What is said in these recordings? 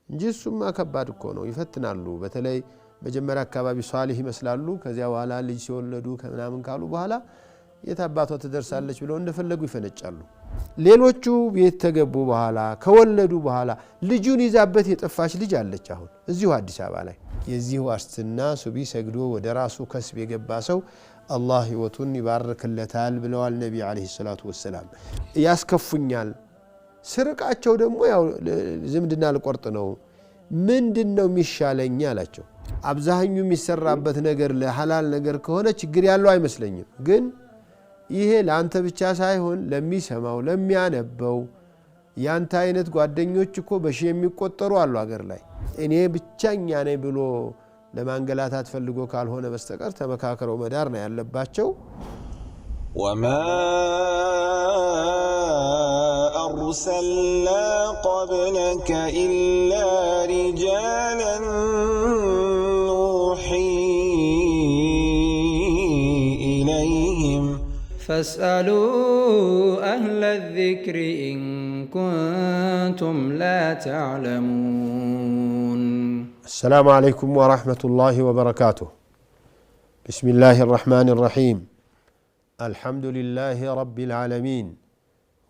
እንጂ እሱማ ከባድ እኮ ነው ይፈትናሉ በተለይ መጀመሪያ አካባቢ ሷሊህ ይመስላሉ ከዚያ በኋላ ልጅ ሲወለዱ ከምናምን ካሉ በኋላ የታባቷ ተደርሳለች ብለው እንደፈለጉ ይፈነጫሉ ሌሎቹ ቤት ተገቡ በኋላ ከወለዱ በኋላ ልጁን ይዛበት የጠፋች ልጅ አለች አሁን እዚሁ አዲስ አበባ ላይ የዚህ ዋስትና ሱቢ ሰግዶ ወደ ራሱ ከስብ የገባ ሰው አላህ ህይወቱን ይባርክለታል ብለዋል ነብዩ አለይሂ ሰላቱ ወሰለም ያስከፉኛል ስርቃቸው ደግሞ ያው ዝምድና ልቆርጥ ነው ምንድነው የሚሻለኝ አላቸው አብዛኛው የሚሰራበት ነገር ለሐላል ነገር ከሆነ ችግር ያለው አይመስለኝም ግን ይሄ ለአንተ ብቻ ሳይሆን ለሚሰማው ለሚያነበው ያንተ አይነት ጓደኞች እኮ በሺ የሚቆጠሩ አሉ አገር ላይ እኔ ብቻኛ ነኝ ብሎ ለማንገላታት ፈልጎ ካልሆነ በስተቀር ተመካከረው መዳር ነው ያለባቸው وما أرسلنا قبلك إلا رجالا نوحي إليهم فاسألوا أهل الذكر إن كنتم لا تعلمون السلام عليكم ورحمة الله وبركاته بسم الله الرحمن الرحيم الحمد لله رب العالمين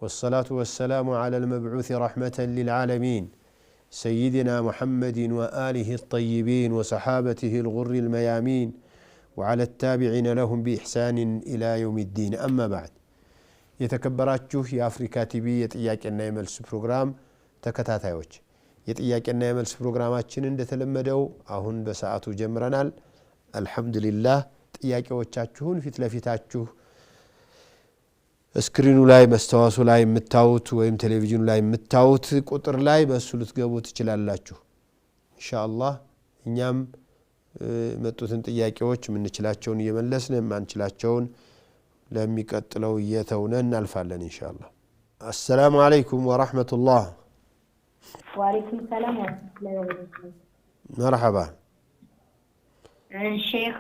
والصلاة والسلام على المبعوث رحمة للعالمين سيدنا محمد وآله الطيبين وصحابته الغر الميامين وعلى التابعين لهم بإحسان إلى يوم الدين أما بعد يتكبراتشوه يا أفريكا تيبي يتإياكنا يملس بروغرام تكتاتايوش يتإياكنا يملس بروغراماتشن እንደተለመደው አሁን በሰዓቱ ጀምረናል አልহামዱሊላህ ጥያቄዎቻችሁን ፊት ለፊታችሁ ስክሪኑ ላይ መስተዋሱ ላይ የምታዩት ወይም ቴሌቪዥኑ ላይ የምታዩት ቁጥር ላይ በሱ ልትገቡ ትችላላችሁ ኢንሻአላህ እኛም መጡትን ጥያቄዎች ምንችላቸውን እየመለስን ማንችላቸውን ለሚቀጥለው እየተውነን እናልፋለን ኢንሻአላህ السلام عليكم ورحمة الله وعليكم السلام ورحمة الله وبركاته مرحبا الشيخ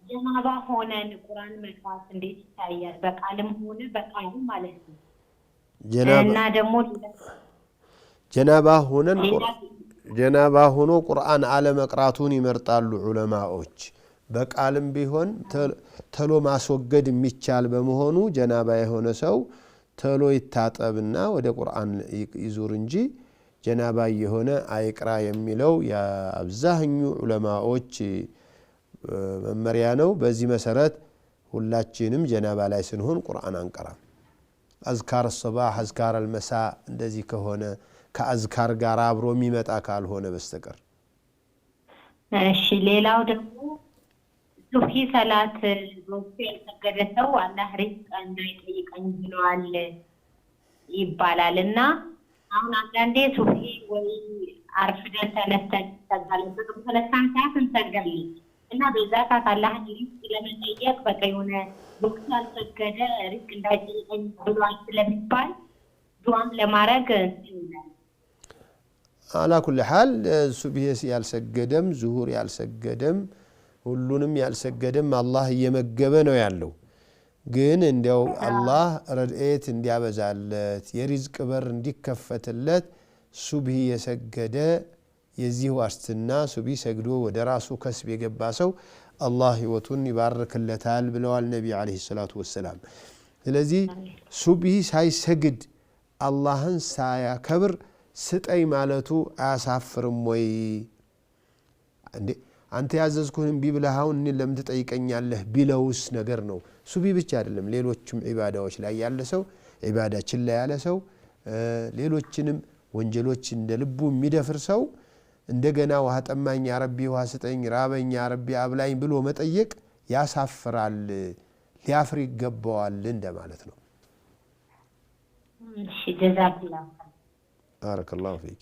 ጀናባ ሆነን ቁርአን መቅራት እንዴት ይታያል በቃልም ሆነ በቃልም ማለት ነው እና ደግሞ ጀናባ ሆኖ ቁርአን አለ መቅራቱን ይመርጣሉ ዑለማዎች በቃልም ቢሆን ተሎ ማስወገድ የሚቻል በመሆኑ ጀናባ የሆነ ሰው ተሎ ይታጠብና ወደ ቁርአን ይዙር እንጂ ጀናባ የሆነ አይቅራ የሚለው የአብዛኛው ዑለማዎች መመሪያ ነው በዚህ መሰረት ሁላችንም ጀናባ ላይ ስንሆን ቁርአን አንቀራም አዝካር الصباح አዝካር المساء እንደዚህ ከሆነ ከአዝካር ጋር አብሮ የሚመጣ ካልሆነ በስተቀር እሺ ሌላው ደግሞ ሱብሂ ሰላት ወቅት ያልሰገደ ሰው አላህ ሪዝቅ እንዳይጠይቀኝ ብለዋል ይባላልና አሁን አንዳንዴ ሱብሂ ወይ አርፍደን ተነስተን ተጋለበት ተነስተን ሰዓት እንሰግዳለን እና በዛ ሰዓት አላህን ሪዝቅ ለመጠየቅ በቃ የሆነ ወቅት ያልሰገደ ሪዝቅ እንዳይጠይቀኝ ብለዋል ስለሚባል ዱዓም ለማድረግ على كل حال ሱብሂ ያልሰገደም ዙሁር ያልሰገደም ሁሉንም ያልሰገደም አላህ እየመገበ ነው ያለው ግን እንዲያው አላህ ረድኤት እንዲያበዛለት የሪዝቅ በር እንዲከፈትለት ሱብሂ የሰገደ የዚህ ዋስትና ሱብሂ ሰግዶ ወደ ራሱ ከስብ የገባ ሰው አላህ ህይወቱን ይባርክለታል ብለዋል ነብዩ አለይሂ ሰላቱ ወሰለም ስለዚህ ሱብሂ ሳይሰግድ አላህን ሳያከብር ስጠይ ማለቱ አያሳፍርም ወይ እንዴ አንተ ያዘዝኩህን ቢብለሃው እኔ ለምን ትጠይቀኛለህ ቢለውስ ነገር ነው ሱብሂ ብቻ አይደለም ሌሎችም ዒባዳዎች ላይ ያለ ሰው ዒባዳችን ላይ ያለ ሰው ሌሎችንም ወንጀሎች እንደልቡ የሚደፍር ሰው እንደገና ውሃ ጠማኝ ያ ረቢ ውሃ ስጠኝ ራበኝ ያ ረቢ አብላኝ ብሎ መጠየቅ ያሳፍራል ሊያፍር ይገባዋል እንደማለት ነው እሺ ጀዛከላህ بارك الله فيك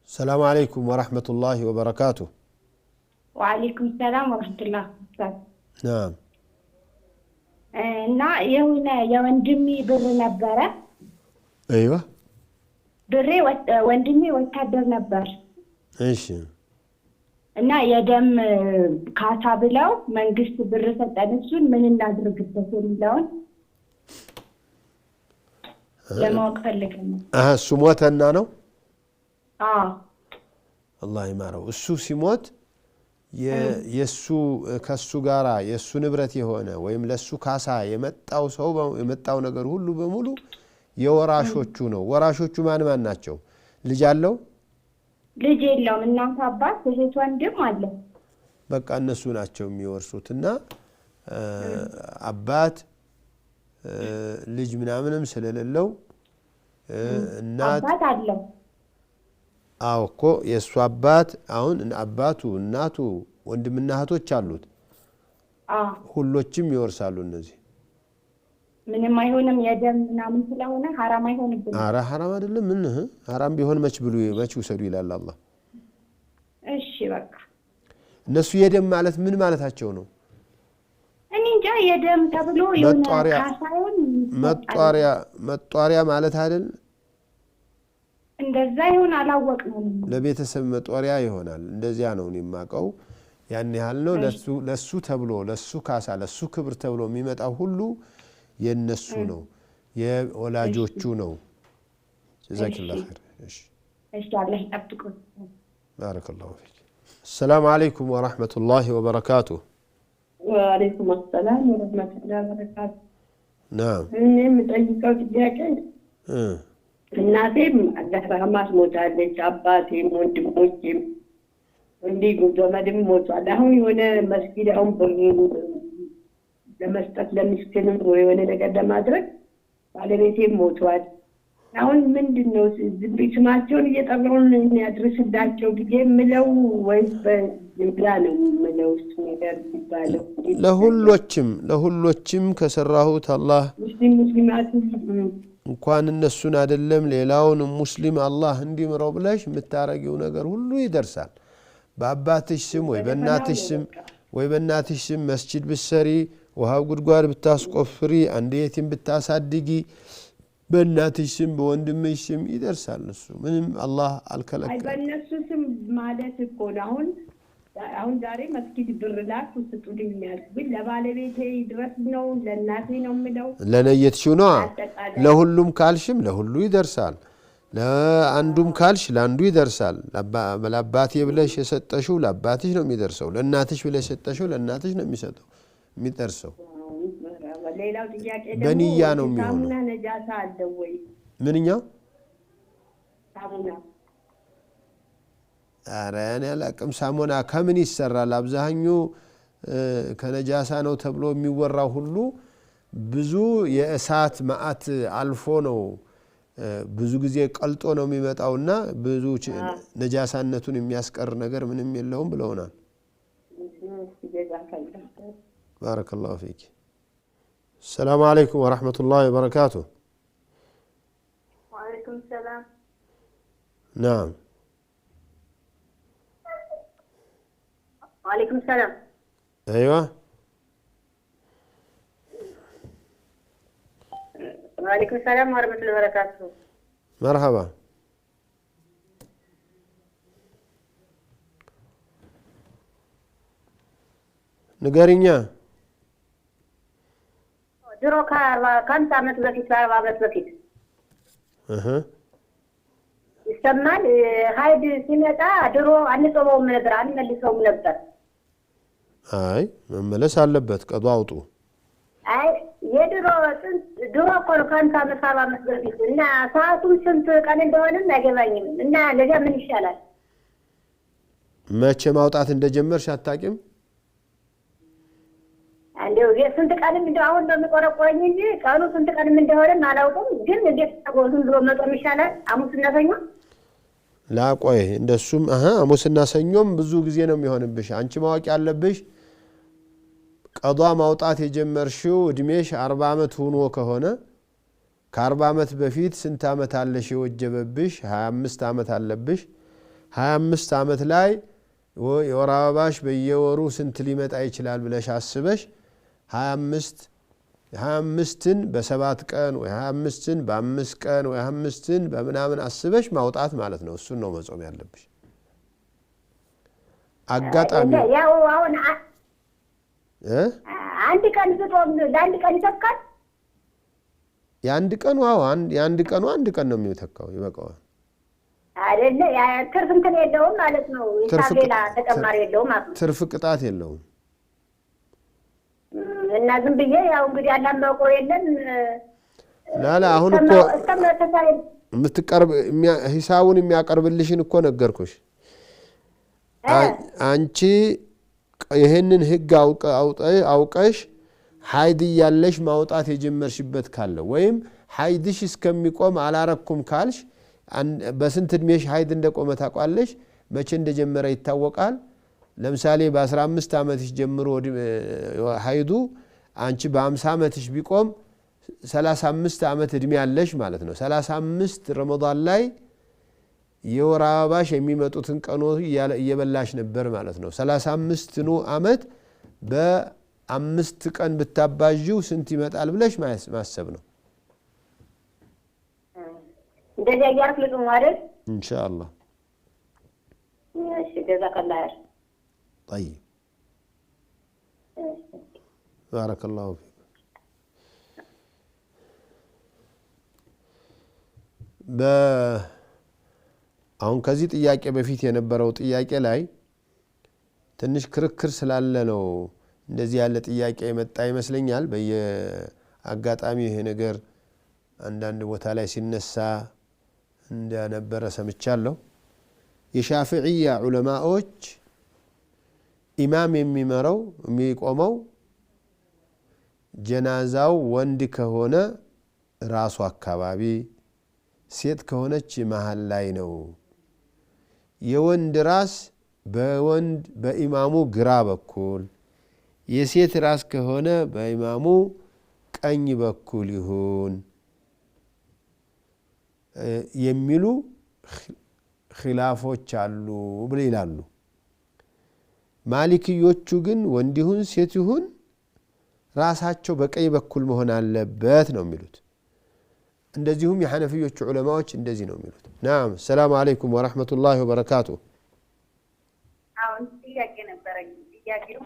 السلام عليكم ورحمة الله وبركاته وعليكم السلام ورحمة الله وبركاته نعم እና የሆነ የወንድሜ ብር ነበረ ايوه ብሬ ወንድሜ ወታደር ነበር እሺ እና የደም ካሳ ብለው መንግስት ብር ሰጠን እሱን ምን እናድርግበት የሚለውን ለማወቅ ፈልገን እሱ ሞተና ነው አላህ ይማረው እሱ ሲሞት የሱ ከሱ ጋራ የሱ ንብረት የሆነ ወይም ለሱ ካሳ የመጣው ነገር ሁሉ በሙሉ የወራሾቹ ነው ወራሾቹ ማን ናቸው ልጅ አለው ልጅ የለውም እናት አባት እህት ወንድም አለ በቃ እነሱ ናቸው የሚወርሱትና አባት ልጅ ምናምንም ስለሌለው እናት አባት አለው አውኮ የሱ አባት አሁን አባቱ እናቱ ወንድምና እህቶች አሉት ሁሎችም ይወርሳሉ እነዚህ ምንም አይሆንም የደም ምናምን ስለሆነ حرام አይሆንብንም حرام አይደለም ምን حرام ቢሆን መች ውሰዱ ይላል አላህ እሺ በቃ እነሱ የደም ማለት ምን ማለታቸው ነው እኔ እንጃ የደም ተብሎ የሆነ ካሳውን መጧሪያ ማለት አይደል እንደዛ ይሆን አላወቅንም ለቤተሰብ መጧሪያ ይሆናል እንደዚያ ነው የማቀው ያን ያህል ነው ለሱ ተብሎ ለሱ ካሳ ለሱ ክብር ተብሎ የሚመጣው ሁሉ የነሱ ነው የወላጆቹ ነው ጀዛከላህ ኸይር እሺ አላህ ይጠብቅህ ባረከላሁ ፊክ السلام عليكم ورحمة الله وبركاته وعليكم السلام ورحمة الله وبركاته نعم እኔ የምጠይቀው ጥያቄ እናቴም አላህራማት ሞታለች አባቴም ወንድሞቼም እንዲሁ ዘመድም ሞቷል አሁን የሆነ መስጊድ አሁን ለመስጠት ለምስኪንም የሆነ ነገር ለማድረግ ባለቤቴም ሞቷል አሁን ምንድነው ስማቸውን እየጠራውን የሚያድርስላቸው ብዬ ምለው ወይስ በዝምብላ ነው ምለው እሱ ነገር ይባላል ለሁሎችም ከሰራሁት አላህ ሙስሊማት እንኳን እነሱን አይደለም ሌላውን ሙስሊም አላህ እንዲምረው ብለሽ የምታረጊው ነገር ሁሉ ይደርሳል በአባትሽ ስም ወይ በእናትሽ ስም መስጂድ ብትሰሪ ውሃ ጉድጓድ ብታስቆፍሪ አንድ የቲም ብታሳድጊ በእናትሽ ስም በወንድምሽ ስም ይደርሳል እሱ ምንም አላህ አልከለከለም አይ በእነሱ ስም ማለት እኮ ነው አሁን ዛሬ መስጊድ ብር ላኩ ስጡልኝ ያልኩኝ ለባለቤቴ ድረስ ነው ለእናቴ ነው የምለው ለነየትሽው ነው ለሁሉም ካልሽም ለሁሉ ይደርሳል ለአንዱም ካልሽ ለአንዱ ይደርሳል ለአባቴ ብለሽ የሰጠሽው ለአባትሽ ነው የሚደርሰው ለእናትሽ ብለሽ የሰጠሽው ለእናትሽ ነው የሚደርሰው ሌላው ጥያቄ ደግሞ በኒያ ነው የሚሆነው ሳሙና ነጃሳ አለ ወይ ምንኛው ሳሙና አራን ያላቀም ሳሙና ከምን ይሰራል አብዛኛው ከነጃሳ ነው ተብሎ የሚወራው ሁሉ ብዙ የእሳት ማአት አልፎ ነው ብዙ ጊዜ ቀልጦ ነው የሚመጣውና ብዙ ነጃሳነቱን የሚያስቀር ነገር ምንም የለውም ብለውናል ባረከላሁ ፊክ السلام عليكم ورحمة الله وبركاته وعليكم السلام نعم وعليكم السلام أيوة وعليكم السلام ورحمة الله وبركاته مرحبا نقارنيا ድሮ ከአንተ ዓመት በፊት 40 ዓመት በፊት ይሰማል ሀይድ ሲመጣ ድሮ አንጾመውም ነበር አንመልሰውም ነበር አይ መመለስ አለበት ቀዶ አውጡ አይ የድሮ እኮ ከአንተ ዓመት 40 ዓመት በፊት እና ሰዓቱም ስንት ቀን እንደሆነም አይገባኝም እና ለጋ ምን ይሻላል መቼ ማውጣት እንደጀመርሽ አታቂም አንዴው የስንት ቀንም እንደው አሁን በመቆረቆረኝ እንጂ ቀኑ ስንት ቀንም እንደሆነ አላውቅም ግን እንዴት ተቆዝም ብሎ መጾም ይሻላል ሐሙስና ሰኞ ላቆይ እንደሱም ሐሙስና ሰኞም ብዙ ጊዜ ነው የሚሆንብሽ አንቺ ማወቅ ያለብሽ ቀዷ ማውጣት የጀመርሽው እድሜሽ 40 ዓመት ሆኖ ከሆነ ከ40 ዓመት በፊት ስንት ዓመት አለሽ የወጀበብሽ 25 ዓመት አለብሽ 25 ዓመት ላይ የወር አበባሽ በየወሩ ስንት ሊመጣ ይችላል ብለሽ አስበሽ 25ን በ7 ቀን ወይ 25ን በ5 ቀን ወይ 25ን በምናምን አስበሽ ማውጣት ማለት ነው እሱን ነው መጾም ያለብሽ አጋጣሚ ያው አሁን አንድ ቀን ጾም ለአንድ ቀን ይተካል የአንድ ቀኑ አንድ ቀኑ አንድ ቀን ነው የሚተካው ይበቃዋል አይደለ ያ ትርፍ እንትን የለውም ማለት ነው ሌላ ተጨማሪ የለውም ማለት ነው ትርፍ ቅጣት የለውም እና ዝም ብዬ ያው እንግዲህ አላማውቀው የለም ላላ አሁን እኮ የምትቀርብ ሂሳቡን የሚያቀርብልሽን እኮ ነገርኩሽ አንቺ ይሄንን ህግ አውቀሽ ሀይድ ያለሽ ማውጣት የጀመርሽበት ካለ ወይም ሀይድሽ እስከሚቆም አላረኩም ካልሽ በስንት እድሜሽ ሀይድ እንደቆመ ታውቃለሽ መቼ እንደጀመረ ይታወቃል ለምሳሌ በ15 አመትሽ ጀምሮ ሀይዱ አንቺ በ50 አመትሽ ቢቆም 35 አመት እድሜ ያለሽ ማለት ነው 35 ረመዳን ላይ የወር አበባሽ የሚመጡትን ቀኖች እየበላሽ ነበር ማለት ነው 35 ነው አመት በ5 ቀን ብታባጂው ስንት ይመጣል ብለሽ ማሰብ ነው እንደዚህ ያርክ ልቁም አይደል ኢንሻአላህ እሺ ጀዛከላህ طيب بارك الله فيك አሁን ከዚህ ጥያቄ በፊት የነበረው ጥያቄ ላይ ትንሽ ክርክር ስላለ ነው እንደዚህ ያለ ጥያቄ የመጣ ይመስለኛል በየአጋጣሚ ይሄ ነገር አንዳንድ ቦታ ላይ ሲነሳ እንደነበረ ሰምቻለሁ የሻፊዒያ ዑለማዎች ኢማም የሚመራው የሚቆመው ጀናዛው ወንድ ከሆነ ራሱ አካባቢ ሴት ከሆነች መሃል ላይ ነው የወንድ ራስ በኢማሙ ግራ በኩል የሴት ራስ ከሆነ በኢማሙ ቀኝ በኩል ይሁን የሚሉ ኺላፎች አሉ ብለው ይላሉ ማሊክዮቹ ግን ወንድ ይሁን ሴት ይሁን ራሳቸው በቀኝ በኩል መሆን አለበት ነው የሚሉት እንደዚሁም የሐነፊዮቹ ዑለማዎች እንደዚህ ነው የሚሉት ናም ሰላም አለይኩም ወራህመቱላሂ ወበረካቱ አሁን ጥያቄ ነበረኝ ጥያቄው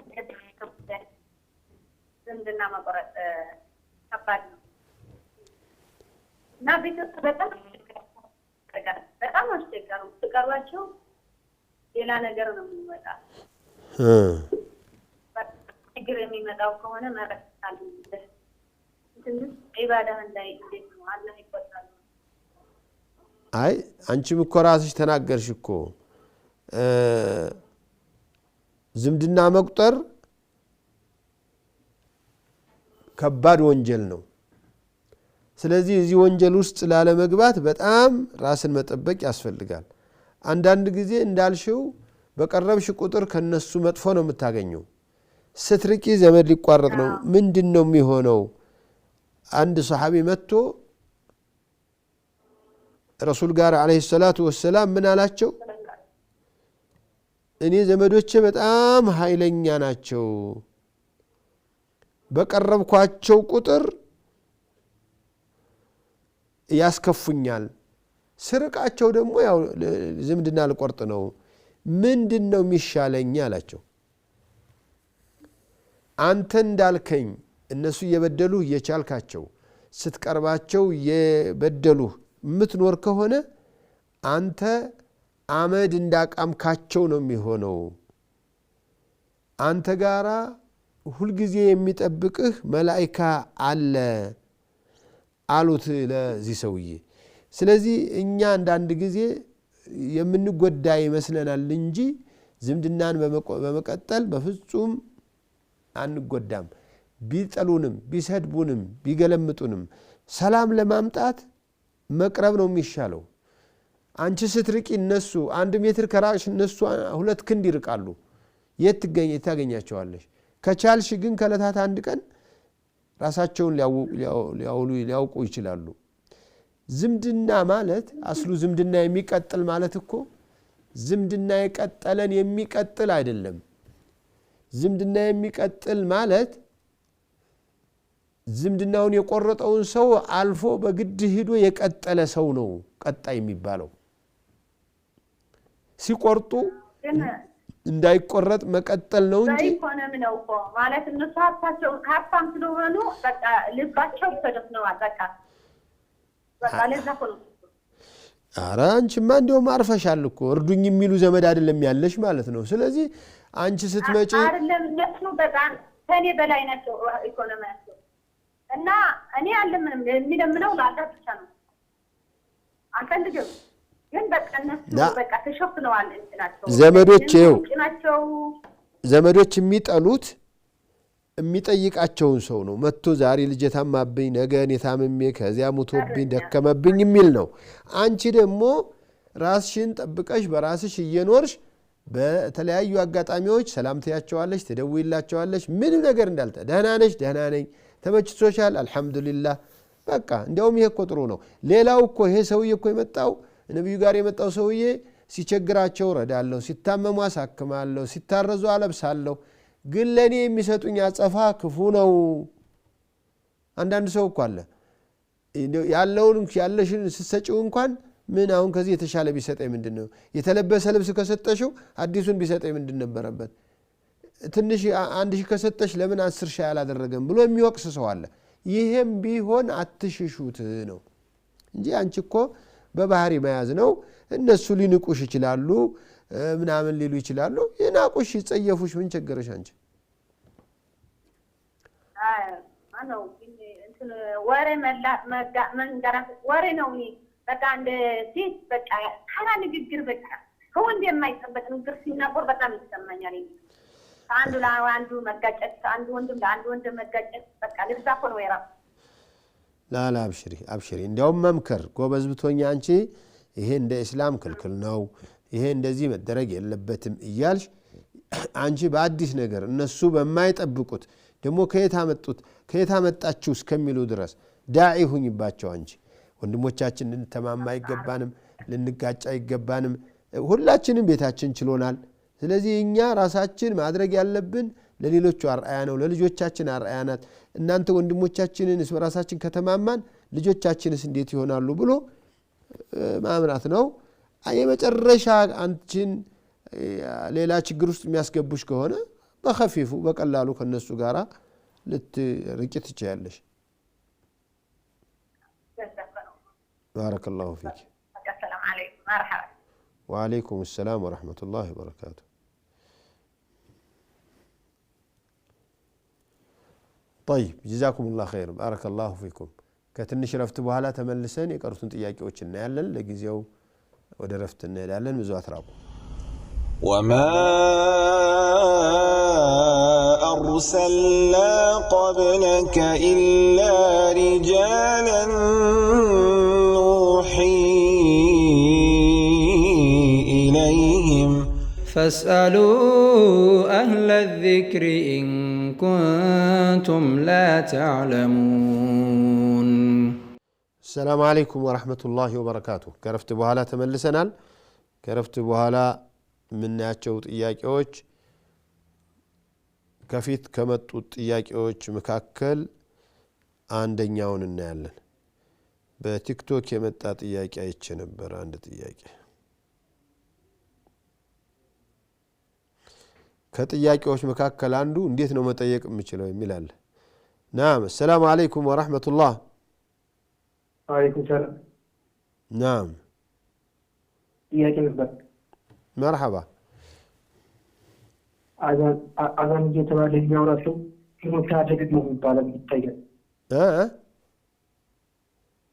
ዝምድና መቆረጥ ከባድ ነው እና ቤተሰብ በጣም አስቸጋሪ ተቀርባቸው ሌላ ነገር ነው የሚመጣ ችግር የሚመጣው ከሆነ መረሳል ትንሽ ኢባዳህ ላይ እንዴት ነው አላህ ይቆጣል አይ አንቺም እኮ ራስሽ ተናገርሽ እኮ ዝምድና መቁጠር ከባድ ወንጀል ነው ስለዚህ እዚህ ወንጀል ውስጥ ላለ መግባት በጣም ራስን መጠበቅ ያስፈልጋል አንዳንድ ጊዜ እንዳልሽው በቀረብሽ ቁጥር ከነሱ መጥፎ ነው የምታገኘው ስትርቂ ዘመድ ሊቋረጥ ነው ምንድነው የሚሆነው አንድ ሱሐቢ መጥቶ ረሱል ጋር አለይሂ ሰላቱ ወሰለም ምን አላቸው እኔ ዘመዶቼ በጣም ኃይለኛ ናቸው በቀረብኳቸው ቁጥር ያስከፉኛል ስርቃቸው ደግሞ ያው ዝምድና ልቆርጥ ነው ምንድነው የሚሻለኝ አላቸው አንተ እንዳልከኝ እነሱ እየበደሉ እየቻልካቸው ስትቀርባቸው እየበደሉ ምትኖር ከሆነ አንተ አመድ እንዳቃምካቸው ነው የሚሆነው አንተ ጋራ ሁልጊዜ የሚጠብቅህ መላእክት አለ አሉት ለዚህ ሰውዬ ስለዚህ እኛ አንዳንድ ጊዜ የምንጎዳ ይመስለናል እንጂ ዝምድናን በመቀጠል በፍጹም አንጎዳም ቢጠሉንም ቢሰድቡንም ቢገለምጡንም ሰላም ለማምጣት መቅረብ ነው የሚሻለው አንቺ ስትርቂ እነሱ 1 ሜትር ከራቅሽ እነሱ 2 ክንድ ይርቃሉ የት ታገኛቸዋለሽ ከቻልሽ ግን ከለታት አንድ ቀን ራሳቸውን ሊያውቁ ይችላሉ ዝምድና ማለት አስሉ ዝምድና የሚቀጥል ማለት እኮ ዝምድና የቀጠለን የሚቀጥል አይደለም ዝምድና የሚቀጥል ማለት ዝምድናውን የቆረጠውን ሰው አልፎ በግድ ሄዶ የቀጠለ ሰው ነው ቀጣይ የሚባለው ሲቆርጡ እንዳይቆረጥ መቀጠል ነው እንጂ ኢኮኖሚ ነው እኮ ማለት እነሱ ሀብታም ስለሆኑ በቃ ልባቸው ተደፍነዋል በቃ ለዛ ነው ኧረ አንቺማ እንደውም አርፈሻል እኮ እርዱኝ የሚሉ ዘመድ አይደለም ያለሽ ማለት ነው። ስለዚህ አንቺ ስትመጪ አይደለም እነሱ በጣም ከኔ በላይ ናቸው ኢኮኖሚያቸው እና እኔ አለምንም የሚለምነው ለአላህ ብቻ ነው። አልፈልግም ግን በቃ እነሱ በቃ ተሸፍነዋል እንትናቸው ዘመዶች የሚጠሉት የሚጠይቃቸውን ሰው ነው። መጥቶ ዛሬ ልጅ ታማብኝ ነገ እኔ ታምሜ ከዚያ ሙቶብኝ ደከመብኝ የሚል ነው። አንቺ ደግሞ ራስሽን ጠብቀሽ በራስሽ እየኖርሽ በተለያዩ አጋጣሚዎች ሰላም ትያቸዋለሽ፣ ትደውይላቸዋለሽ። ምንም ነገር እንዳልተ ደህና ነሽ? ደህና ነኝ። ተመችቶሻል? አልሐምዱሊላህ። በቃ እንዲያውም ይሄ እኮ ጥሩ ነው። ሌላው እኮ ይሄ ሰውዬ እኮ የመጣው ነብዩ ጋር የመጣው ሰውዬ ሲቸግራቸው ረዳለሁ፣ ሲታመሙ አሳክማለሁ፣ ሲታረዙ አለብሳለሁ፣ ግን ለኔ የሚሰጡኝ አጸፋ ክፉ ነው። አንዳንድ ሰው እኮ አለ ያለሽን ስትሰጪው እንኳን ምን አሁን ከዚህ የተሻለ ቢሰጠኝ ምንድነው? የተለበሰ ልብስ ከሰጠሽው አዲሱን ቢሰጠኝ ምንድን ነበረበት? ትንሽ 1000 ከሰጠሽ ለምን 10,000 ያላደረገም ብሎ የሚወቅስ ሰው አለ። ይሄም ቢሆን አትሽሹት ነው እንጂ አንቺ እኮ በባህሪ መያዝ ነው። እነሱ ሊንቁሽ ይችላሉ ምናምን ሊሉ ይችላሉ። ይናቁሽ ይጸየፉሽ ምን ቸገረሽ አንቺ? አነው እንትን ወሬ መንገራት ወሬ ነው። በቃ እንደ ሴት በቃ ካና ንግግር በቃ ከወንድ የማይጠበቅ ንግግር ሲናገር በጣም ይሰማኛል። አንዱ ለአንዱ መጋጨት፣ አንዱ ወንድም ለአንዱ ወንድም መጋጨት በቃ ልብዛ እኮ ነው የራሱ ላላ አብሽሪ እንዲያውም መምከር ጎበዝ ብትሆኛ አንቺ ይሄ እንደ እስላም ክልክል ነው፣ ይሄ እንደዚህ መደረግ የለበትም እያልሽ አንቺ በአዲስ ነገር እነሱ በማይጠብቁት ደግሞ ከየት አመጣችሁ እስከሚሉ ድረስ ዳዒ ሁኝባቸው። አንቺ ወንድሞቻችን ልንተማማ አይገባንም፣ ልንጋጫ አይገባንም። ሁላችንም ቤታችን ችሎናል። ስለዚህ እኛ ራሳችን ማድረግ ያለብን ለሌሎቹ አርአያ ነው፣ ለልጆቻችን አርአያ ናት። እናንተ ወንድሞቻችንን በራሳችን ከተማማን ልጆቻችንስ እንዴት ይሆናሉ ብሎ ማምራት ነው። የመጨረሻ አንቺን ሌላ ችግር ውስጥ የሚያስገቡሽ ከሆነ በኸፊፉ በቀላሉ ከነሱ ጋራ ልትርቂ ትችያለሽ። ባረከላሁ ፊክ። ሰላም አለይኩም መርሐባ። ወአለይኩም ሰላም ወራህመቱላሂ ወበረካቱ። طيب جزاكم الله خير بارك الله فيكم كتنش رفت بኋላ ተመልሰን የቀሩትን ጥያቄዎች እናያለን። ለጊዜው ወደ ረፍት እንሄዳለን። ብዙ አትራቁ። وما أرسلنا قبلك إلا رجالا نوحي إليهم فاسألوا أهل الذكر إن كنتم لا تعلمون. السلام عليكم ورحمة الله وبركاته. كرفت بኋላ ተመልሰናል። كرفت በኋላ ምናያቸው ጥያቄዎች ከፊት ከመጡት ጥያቄዎች መካከል አንደኛውን እናያለን። በቲክቶክ የመጣ ጥያቄ አይቼ ነበር። አንድ ጥያቄ ከጥያቄዎች መካከል አንዱ እንዴት ነው መጠየቅ የምችለው የሚል አለ። ናም ሰላም አለይኩም ወራህመቱላህ። ወአለይኩም ሰላም። ናም ጥያቄ ነበር። መርሐባ። አዛን እየተባለ የሚያወራ ሰው ሲሞት ያደረገ ነው የሚባለው ይታያል።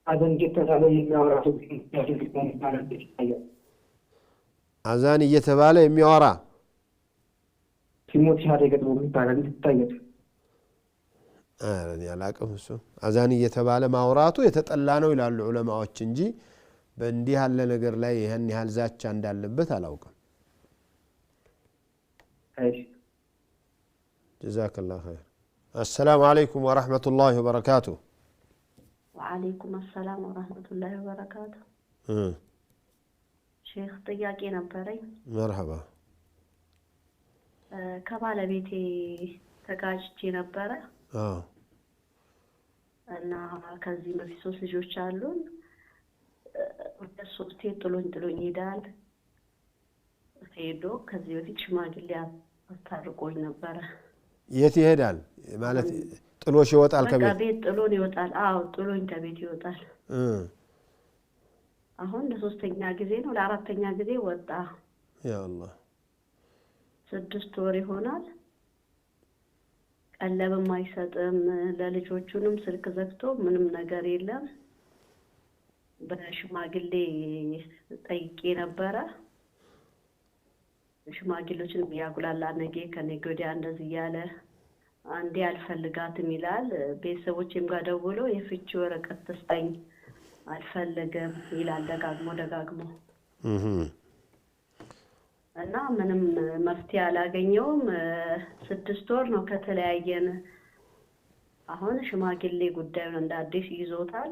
አዛን እየተባለ የሚያወራ ሰው ሲሞት ያደረገ ነው የሚባለው ይታያል። አዛን እየተባለ የሚያወራ ሲሞት ያደረገ ነው የሚባለው ይታያል። አረን ያላቀም እሱ አዛን እየተባለ ማውራቱ የተጠላ ነው ይላሉ ዑለማዎች እንጂ በእንዲህ ያለ ነገር ላይ ይሄን ያህል ዛቻ እንዳለበት አላውቅም። جزاك الله خير. السلام عليكم ورحمة الله وبركاته. وعليكم السلام ورحمة الله وبركاته. شيخ ጥያቄ ነበረኝ። مرحبا. ከባለቤቴ ተጋጭቼ ነበረ እና ከዚህ በፊት 3 ልጆች አሉን። ሶስቴ ጥሎኝ ይሄዳል። ሄዶ ከዚህ በፊት ሽማግሌ አስታርቆኝ ነበረ። የት ይሄዳል ማለት ጥሎሽ ይወጣል ከቤት? ከቤት ጥሎን ይወጣል። አዎ ጥሎኝ ከቤት ይወጣል። አሁን ለሶስተኛ ጊዜ ነው ለአራተኛ ጊዜ ወጣ። ያ አላህ 6 ወር ይሆናል። ቀለብም አይሰጥም። ለልጆቹንም ስልክ ዘግቶ ምንም ነገር የለም። በሽማግሌ ጠይቄ ነበረ። ሽማግሌዎችን ያጉላላ ነገ ከነገ ወዲያ እንደዚህ ያለ አንዴ አልፈልጋትም ይላል። ቤተሰቦቼም ጋር ደውሎ የፍቺ ወረቀት ተስጠኝ አልፈልግም ይላል ደጋግሞ እና ምንም መፍትሄ አላገኘውም። 6 ወር ነው ከተለያየን። አሁን ሽማግሌ ጉዳዩን እንደ አዲስ ይዞታል።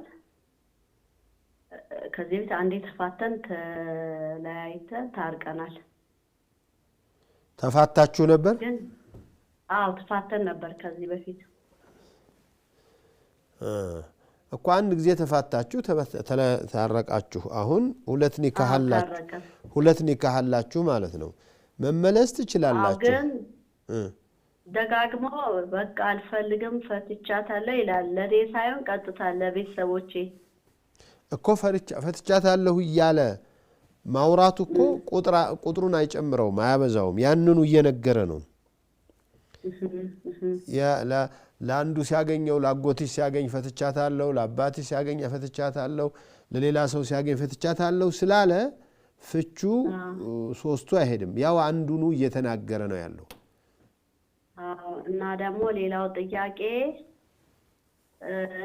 ከዚህ በፊት አንዴ ተፋተን ተለያይተን ታርቀናል። ተፋታችሁ ነበር? አዎ ተፋተን ነበር ከዚህ በፊት እኮ አንድ ጊዜ ተፋታችሁ ታረቃችሁ። አሁን ሁለት ኒካህ አላችሁ ማለት ነው። መመለስ ትችላላችሁ። ግን ደጋግሞ በቃ አልፈልግም ፈትቻታለሁ ይላል። ለኔ ሳይሆን ቀጥታ ለቤተሰቦቼ እኮ ፈትቻታለሁ እያለ ማውራቱ እኮ ቁጥሩን አይጨምረውም አያበዛውም። ያንኑ እየነገረ ነው። ለአንዱ ሲያገኘው ለአጎትሽ ሲያገኝ ፈትቻታለሁ፣ ለአባትሽ ሲያገኝ ፈትቻታለሁ፣ ለሌላ ሰው ሲያገኝ ፈትቻታለሁ ስላለ ፍቹ ሶስቱ አይሄድም። ያው አንዱኑ እየተናገረ ነው ያለው። እና ደግሞ ሌላው ጥያቄ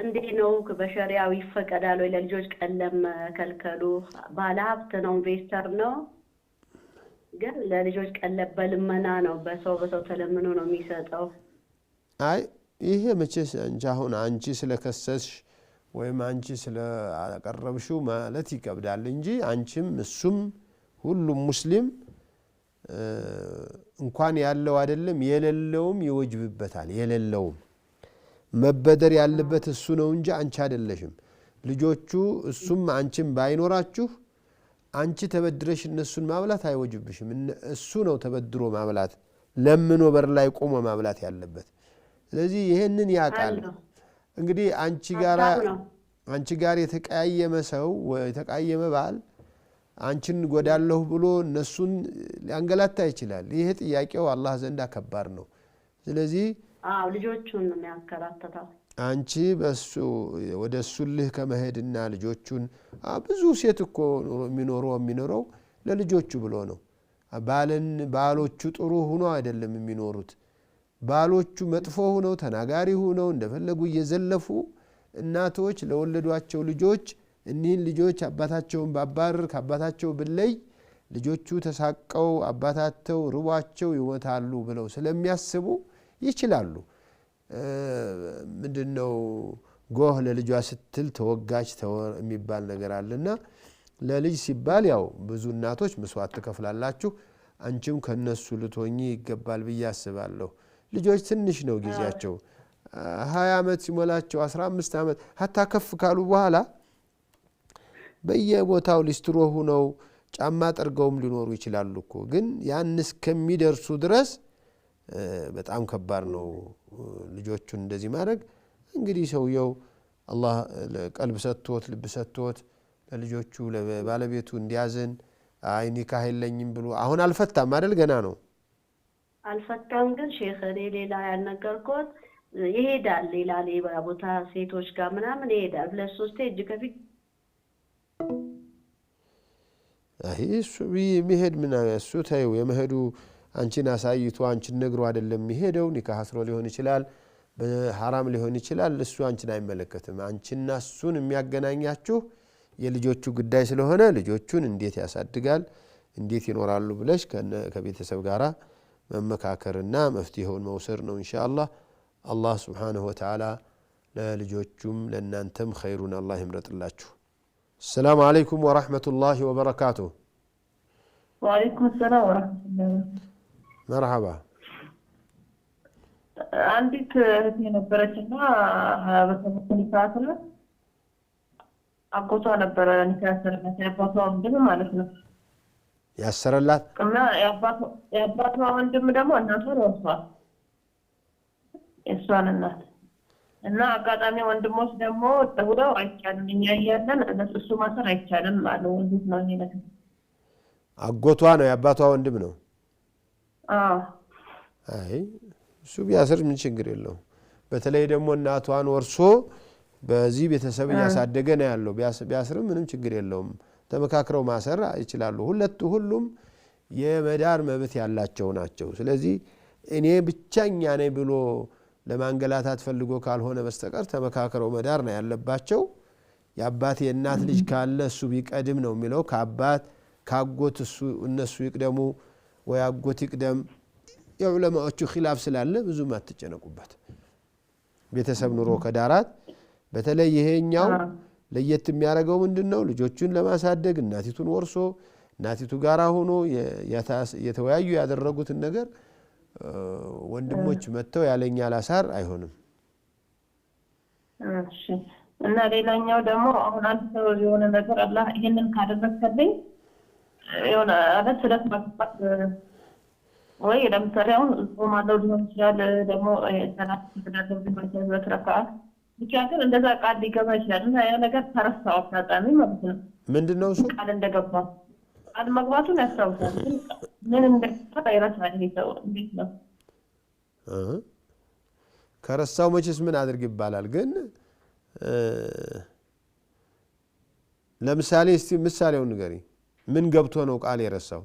እንዴት ነው በሸሪዓው ይፈቀዳል ወይ ለልጆች ቀለም መከልከሉ? ባለሀብት ነው ኢንቨስተር ነው፣ ግን ለልጆች ቀለብ በልመና ነው በሰው ተለምኖ ነው የሚሰጠው። አይ ይሄ መቼስ አሁን አንቺ ስለከሰስሽ ወይም አንቺ ስለአቀረብሽው ማለት ይከብዳል እንጂ አንቺም እሱም ሁሉም ሙስሊም እንኳን ያለው አይደለም የሌለውም ይወጅብበታል። የሌለውም መበደር ያለበት እሱ ነው እንጂ አንቺ አይደለሽም። ልጆቹ እሱም አንቺም ባይኖራችሁ አንቺ ተበድረሽ እነሱን ማብላት አይወጅብሽም። እሱ ነው ተበድሮ ማብላት ለምኖ በር ላይ ቆሞ ማብላት ያለበት። ስለዚህ ይሄንን ያቃል። እንግዲህ አንቺ ጋር የተቀያየመ ሰው የተቀያየመ ባል አንቺን ጎዳለሁ ብሎ እነሱን ሊያንገላታ ይችላል። ይሄ ጥያቄው አላህ ዘንድ ከባድ ነው። ስለዚህ ልጆቹን ነው የሚያከራተታው። አንቺ በሱ ወደ እሱልህ ከመሄድና ልጆቹን ብዙ ሴት እኮ የሚኖረው ለልጆቹ ብሎ ነው። ባሎቹ ጥሩ ሆኖ አይደለም የሚኖሩት። ባሎቹ መጥፎ ሆነው ተናጋሪ ሆነው እንደፈለጉ እየዘለፉ እናቶች ለወለዷቸው ልጆች እኒህን ልጆች አባታቸውን ባባረር ከአባታቸው ብለይ ልጆቹ ተሳቀው አባታቸው ርቧቸው ይሞታሉ ብለው ስለሚያስቡ ይችላሉ። ምንድነው ጎህ ለልጇ ስትል ተወጋች የሚባል ነገር አለና ለልጅ ሲባል ያው ብዙ እናቶች መስዋዕት ትከፍላላችሁ። አንቺም ከነሱ ልትሆኚ ይገባል ብዬ አስባለሁ። ልጆች ትንሽ ነው ጊዜያቸው። 20 ዓመት ሲሞላቸው 15 ዓመት ሀታ ከፍ ካሉ በኋላ በየቦታው ሊስትሮ ሆነው ጫማ ጠርገውም ሊኖሩ ይችላሉ እኮ። ግን ያን እስከሚደርሱ ድረስ በጣም ከባድ ነው ልጆቹን እንደዚህ ማድረግ። እንግዲህ ሰውየው አላህ ቀልብ ሰጥቶት ልብ ሰጥቶት ለልጆቹ ለባለቤቱ እንዲያዝን አይ ኒካህ የለኝም ብሎ አሁን አልፈታም አይደል? ገና ነው አልፈታም። ግን ሼኽ ሌላ ያልነገርኩት ይሄዳል ሌላ ቦታ ሴቶች ጋር ምናምን ይሄዳል። 2-3 እጅ ከፊት እሱ የሚሄድ ምን እሱ ታየው የመሄዱ አንቺን አሳይቶ አንቺን ነግሮ አይደለም የሚሄደው። ኒካህ አስሮ ሊሆን ይችላል፣ በሐራም ሊሆን ይችላል። እሱ አንቺን አይመለከትም። አንቺና እሱን የሚያገናኛችሁ የልጆቹ ጉዳይ ስለሆነ ልጆቹን እንዴት ያሳድጋል እንዴት ይኖራሉ ብለሽ ከቤተሰብ ጋር መመካከርና መፍትሄውን መውሰድ ነው ኢንሻአላህ። አላህ Subhanahu Wa Ta'ala ለልጆቹም ለእናንተም ኸይሩን አላህ ይምረጥላችሁ። السلام عليكم ورحمة الله وبركاته. وعليكم السلام ورحمة الله. مرحبا. عندك ነበረችና በተመለከተ ኒካህና አጎቷ ነበረ ኒካህ ያሰረላት ያባቷ ወንድም ማለት ነው ያሰረላት እና ያባቷ ወንድም ደግሞ እናቷን ወስዷል። እሷን እናት እና አጋጣሚ ወንድሞች ደግሞ ተውለው አይቻልም እኛ እያለን እሱ ማሰር አይቻልም አሉ። እንዴት ነው ይሄ ነገር? አጎቷ ነው የአባቷ ወንድም ነው? አይ እሱ ቢያስር ምን ችግር የለውም። በተለይ ደግሞ እናቷን ወርሶ በዚህ ቤተሰብ እያሳደገ ነው ያለው። ቢያስርም ምንም ችግር የለውም። ተመካክረው ማሰር ይችላሉ። ሁሉም የመዳር መብት ያላቸው ናቸው። ስለዚህ እኔ ብቻኛ ነኝ ብሎ ለማንገላታት ፈልጎ ካልሆነ በስተቀር ተመካክረው መዳር ነው ያለባቸው። የአባት የእናት ልጅ ካለ እሱ ቢቀድም ነው የሚለው። ከአባት ካጎት እነሱ ይቅደሙ ወይ አጎት ይቅደም። የዑለማዎቹ ኺላፍ ስላለ ብዙም አትጨነቁበት። ቤተሰብ ኑሮ ከዳራት በተለይ ይሄኛው ለየት የሚያደርገው ምንድነው? ልጆቹን ለማሳደግ እናቲቱን ወርሶ እናቲቱ ጋራ ሆኖ የተወያዩ ያደረጉትን ነገር ወንድሞች መተው ያለኛ ላሳር አይሆንም። እሺ። እና ሌላኛው ደግሞ አሁን አንድ ሰው የሆነ ነገር አላህ ይሄንን ካደረገልኝ የሆነ አለት ስለት ማጥፋት ወይ ለምሳሌ አሁን ጾማለው ሊሆን ይችላል ደግሞ ሰላት ተደረገ ቢሆን በተረካት ብቻ ግን እንደዛ ቃል ሊገባ ይችላል እና ያ ነገር ተረሳው አጋጣሚ ማለት ነው። ምንድነው እሱ ቃል እንደገባ ቃል መግባቱን ያስታውሳል ግን ምን እንደተፈጠረ ይረሳል። ይሄ ሰው እንዴት ነው? ከረሳው መቼስ ምን አድርግ ይባላል። ግን ለምሳሌ እስቲ ምሳሌውን ንገሪ። ምን ገብቶ ነው ቃል የረሳው?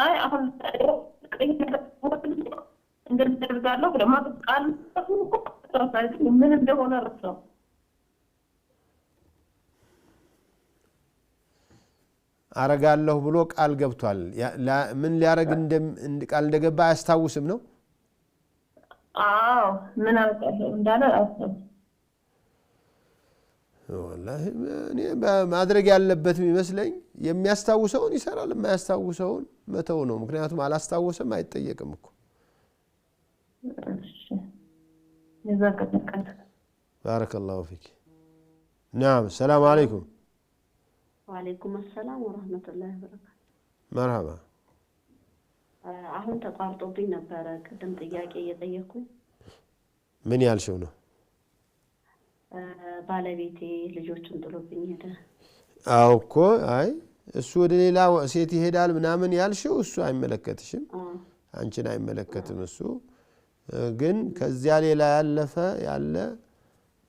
አይ አሁን እንደምትደርጋለሁ ለማለት ቃል ምን እንደሆነ ረሳው። አረጋለሁ ብሎ ቃል ገብቷል። ምን ሊያረግ ቃል እንደገባ አያስታውስም ነው? አዎ ምን አረጋለሁ እንዳለ አያስታውስም። ወላሂ እኔ ማድረግ ያለበት የሚመስለኝ የሚያስታውሰውን ይሰራል፣ የማያስታውሰውን መተው ነው። ምክንያቱም አላስታወሰም አይጠየቅም እኮ። እሺ ይዘከተከል ባረከላሁ ፊክ። نعم السلام عليكم. وعليكم السلام ورحمة الله وبركاته. مرحبا. አሁን ተቋርጦብኝ ነበረ ቅድም ጥያቄ እየጠየኩኝ። ምን ያልሽው ነው? ባለቤቴ ልጆቹን ጥሎብኝ ሄደ። አው እኮ አይ እሱ ወደ ሌላ ሴት ይሄዳል ምናምን ያልሽው እሱ አይመለከትሽም፣ አንቺን አይመለከትም። እሱ ግን ከዚያ ሌላ ያለ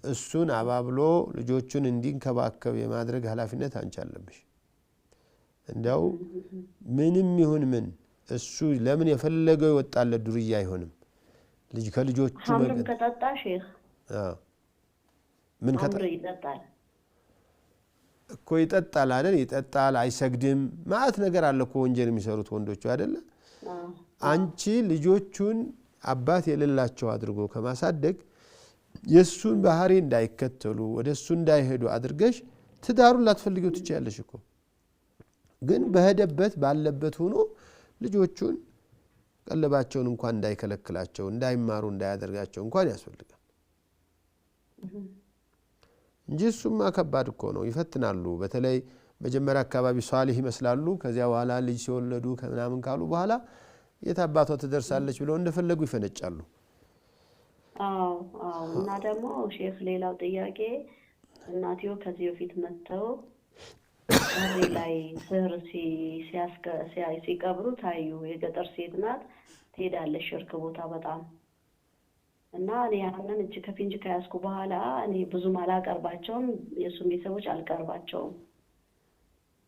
እሱን አባብሎ ልጆቹን እንዲንከባከብ የማድረግ ኃላፊነት አንቺ አለብሽ። እንደው ምንም ይሁን ምን እሱ ለምን የፈለገው ይወጣል ዱርያ አይሆንም። ልጅ ከልጆቹ ሐምር ከጠጣ ሼህ ምን ሐምር ይጠጣል እኮ ይጠጣል አይደል? ይጠጣል፣ አይሰግድም። ማለት ነገር አለ እኮ ወንጀል የሚሰሩት ወንዶቹ አይደለ? አንቺ ልጆቹን አባት የሌላቸው አድርጎ ከማሳደግ የሱን ባህሪ እንዳይከተሉ ወደሱ እንዳይሄዱ አድርገሽ ትዳሩን ላትፈልጊው ትችያለሽ እኮ። ግን በሄደበት ባለበት ሆኖ ልጆቹን ቀለባቸውን እንኳን እንዳይከለክላቸው እንዳይማሩ እንዳያደርጋቸው እንኳን ያስፈልጋል እንጂ እሱማ ከባድ እኮ ነው። ይፈትናሉ። በተለይ መጀመሪያ አካባቢ ሷሊህ ይመስላሉ። ከዚያ በኋላ ልጅ ሲወለዱ ከምናምን ካሉ በኋላ የታባቷ ትደርሳለች ብለው እንደፈለጉ ይፈነጫሉ። አዎ እና ደግሞ ሼፍ ሌላው ጥያቄ እናቲዮ ከዚህ በፊት መጥተው እዚህ ላይ ስር ሲቀብሩ ታዩ። የገጠር ሴት ናት፣ ትሄዳለች ሽርክ ቦታ በጣም እና እኔ ያንን እጅ ከፍንጅ ከያዝኩ በኋላ እኔ ብዙም አላቀርባቸውም፣ የእሱም ቤተሰቦች አልቀርባቸውም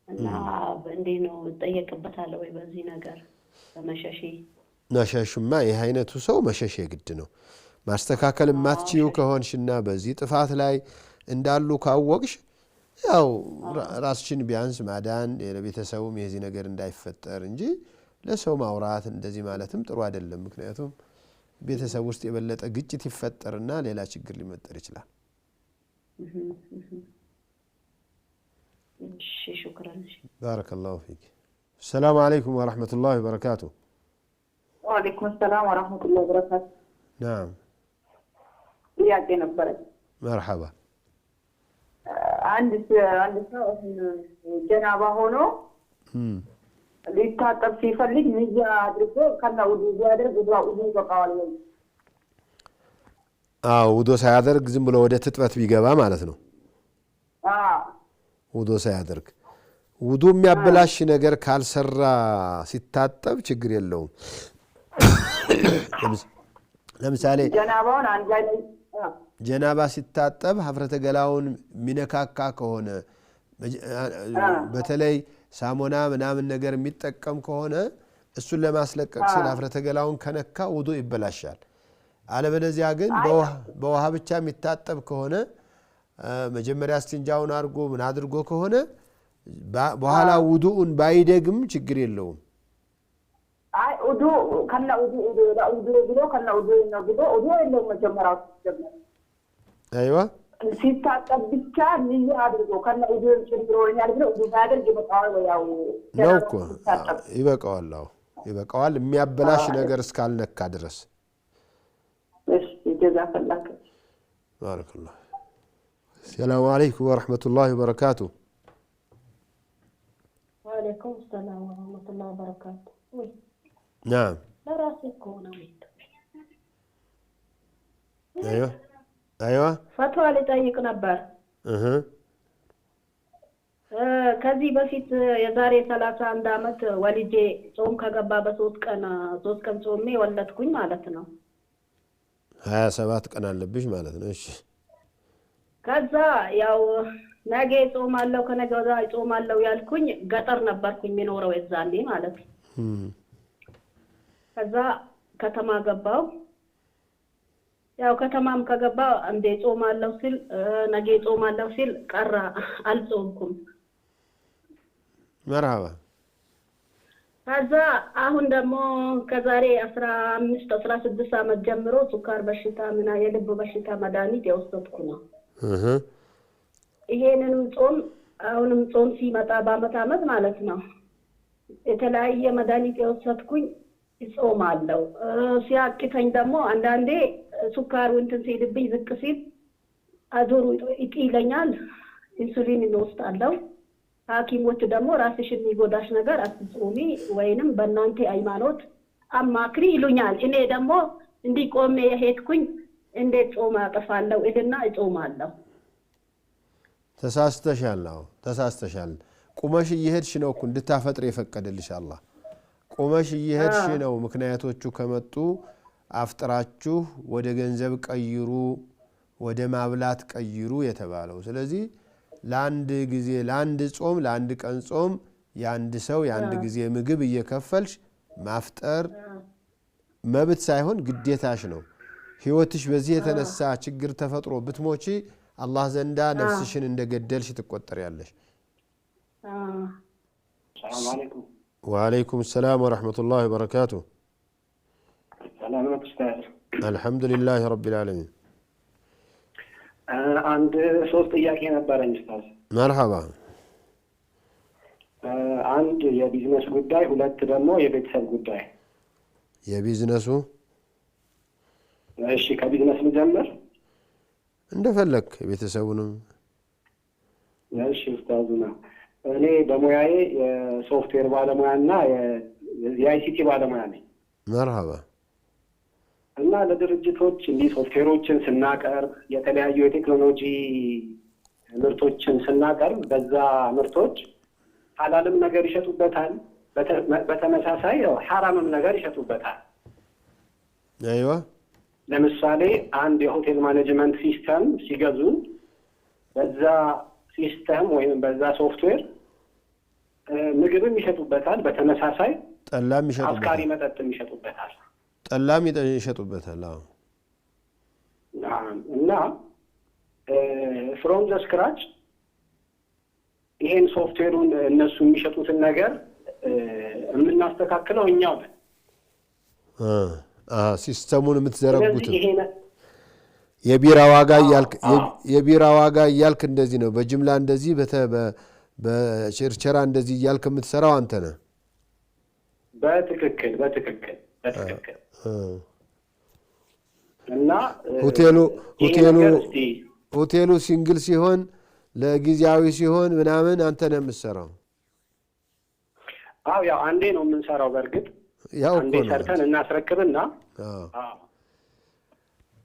እና እንዴት ነው እጠየቅበታለሁ ወይ በዚህ ነገር በመሸሼ? መሸሽማ ይህ አይነቱ ሰው መሸሽ ግድ ነው። ማስተካከል ማትችዩ ከሆንሽና በዚህ ጥፋት ላይ እንዳሉ ካወቅሽ ያው ራስሽን ቢያንስ ማዳን ለቤተሰቡም የዚህ ነገር እንዳይፈጠር እንጂ ለሰው ማውራት እንደዚህ ማለትም ጥሩ አይደለም። ምክንያቱም ቤተሰብ ውስጥ የበለጠ ግጭት ይፈጠርና ሌላ ችግር ሊመጣ ይችላል። እሺ ሹክራን። ባረከላሁ ፊክ። السلام عليكم ورحمة الله وبركاته. وعليكم السلام ورحمة الله وبركاته. نعم. ጥያቄ ነበረኝ። مرحبا. አንድ ሰው ጀናባ ሆኖ ሊታጠብ ሲፈልግ ንያ አድርጎ ከና ውዱ ቢያደርግ ውዱ ይበቃዋል ወይ? ውዶ ሳያደርግ ዝም ብሎ ወደ ትጥበት ቢገባ ማለት ነው። ውዶ ሳያደርግ ውዱ የሚያበላሽ ነገር ካልሰራ ሲታጠብ ችግር የለውም። ለምሳሌ ጀናባ ሲታጠብ ሀፍረተ ገላውን ሚነካካ ከሆነ በተለይ ሳሙና ምናምን ነገር የሚጠቀም ከሆነ እሱን ለማስለቀቅ ሲል ሀፍረተ ገላውን ከነካ ውዱ ይበላሻል። አለበለዚያ ግን በውሃ ብቻ የሚታጠብ ከሆነ መጀመሪያ እስቲንጃውን አድርጎ ምን አድርጎ ከሆነ በኋላ ውዱኡን ባይደግም ችግር የለውም። አይ ውዱ ከና ውዱ ብሎ ከና ውዱ ነው ብሎ ውዱ የለውም። መጀመሪያው ሲጀመር አይዋ ሲታጠብ ብቻ ልዩ አድርጎ ከና ውዱ ጭምሮኛል ብሎ ውዱ ባያደርግ ይበቃዋል። ያው ነው እኮ ይበቃዋል። ይበቃዋል የሚያበላሽ ነገር እስካልነካ ድረስ። እሺ ጀዛከላህ ባረከላህ። ሰላም አለይኩም ወራህመቱላሂ ወበረካቱ። وعليكم السلام ورحمة الله وبركاته. نعم. لا راسك كونا ويت. أيوة. فتوى لطيق نبر. ከዚህ በፊት የዛሬ 31 አመት ወልጄ ጾም ከገባ በ3 ቀን ጾሜ ወለድኩኝ ማለት ነው። 27 ቀን አለብሽ ማለት ነው። እሺ ከዛ ያው ነገ ጾማለሁ ከነገ ወዲያ ጾማለሁ ያልኩኝ ገጠር ነበርኩኝ የሚኖረው የዛኔ ማለት ነው። ከዛ ከተማ ገባው። ያው ከተማም ከገባ እንደ ጾማለሁ ሲል ነገ ጾማለሁ ሲል ቀራ አልጾምኩም። መርሃባ። ከዛ አሁን ደግሞ ከዛሬ 15-16 አመት ጀምሮ ሱካር በሽታ እና የልብ በሽታ መድኃኒት የወሰድኩ ነው። ይሄንንም ጾም አሁንም ጾም ሲመጣ በአመት ማለት ነው የተለያየ መድኃኒት የወሰድኩኝ ጾማለሁ። ሲያቅተኝ ደግሞ አንዳንዴ ሱካሩ እንትን ሲልብኝ ዝቅ ሲል አዞሩ ይጥለኛል። ኢንሱሊን እንወስዳለሁ። ሐኪሞች ደግሞ ራስሽን የሚጎዳሽ ነገር አትጾሚ ወይንም በእናንተ ሃይማኖት አማክሪ ይሉኛል። እኔ ደግሞ እንዲቆም የሄድኩኝ እንዴት ጾም አጠፋለሁ እልና እጾማለሁ። ተሳስተሻል። ቁመሽ እየሄድሽ ነው እኮ እንድታፈጥር የፈቀደልሽ አላህ። ቁመሽ እየሄድሽ ነው። ምክንያቶቹ ከመጡ አፍጥራችሁ ወደ ገንዘብ ቀይሩ፣ ወደ ማብላት ቀይሩ የተባለው። ስለዚህ ለአንድ ጊዜ ለአንድ ጾም ለአንድ ቀን ጾም የአንድ ሰው የአንድ ጊዜ ምግብ እየከፈልሽ ማፍጠር መብት ሳይሆን ግዴታሽ ነው። ህይወትሽ በዚህ የተነሳ ችግር ተፈጥሮ ብትሞቺ አላህ ዘንዳ ነፍስሽን እንደገደልሽ ትቆጠሪያለሽ። ሰላም አለይኩም። ወአለይኩም ሰላም ወራህመቱላሂ ወበረካቱ። ሰላም ነው ኡስታዝ? አልሐምዱሊላህ ረቢል ዓለሚን። አንድ 3 ጥያቄ ነበረኝ ኡስታዝ። መርሐባ። አንድ የቢዝነስ ጉዳይ፣ 2 ደግሞ የቤተሰብ ጉዳይ። የቢዝነሱ? እሺ ከቢዝነስ ልጀምር? እንደፈለክ። የቤተሰቡንም? እሺ ኡስታዝ ነው። እኔ በሙያዬ የሶፍትዌር ባለሙያና የአይሲቲ ባለሙያ ነኝ። መርሐባ። እና ለድርጅቶች እንዲህ ሶፍትዌሮችን ስናቀርብ የተለያዩ የቴክኖሎጂ ምርቶችን ስናቀርብ በዛ ምርቶች ሐላልም ነገር ይሸጡበታል፣ በተመሳሳይ ሐራምም ነገር ይሸጡበታል። አይዋ። ለምሳሌ አንድ የሆቴል ማኔጅመንት ሲስተም ሲገዙ በዛ ሲስተም ወይም በዛ ሶፍትዌር ምግብም ይሸጡበታል፣ በተመሳሳይ ጠላም ይሸጡበታል፣ አስካሪ መጠጥም ይሸጡበታል። ጠላም ይሸጡበታል። አዎ። እና ፍሮም ዘ ስክራች ይሄን ሶፍትዌሩን እነሱ የሚሸጡትን ነገር የምናስተካክለው እኛው ነን። ሲስተሙን የምትዘረጉት የቢራ ዋጋ እያልክ እንደዚህ ነው፣ በጅምላ እንደዚህ በቸርቸራ እንደዚህ እያልክ የምትሰራው አንተ ነህ። በትክክል እና ሆቴሉ ሲንግል ሲሆን ለጊዜያዊ ሲሆን ምናምን አንተ ነህ የምትሰራው። አዎ ያው አንዴ ነው የምንሰራው። በእርግጥ ያው አንዴ ሰርተን እናስረክብና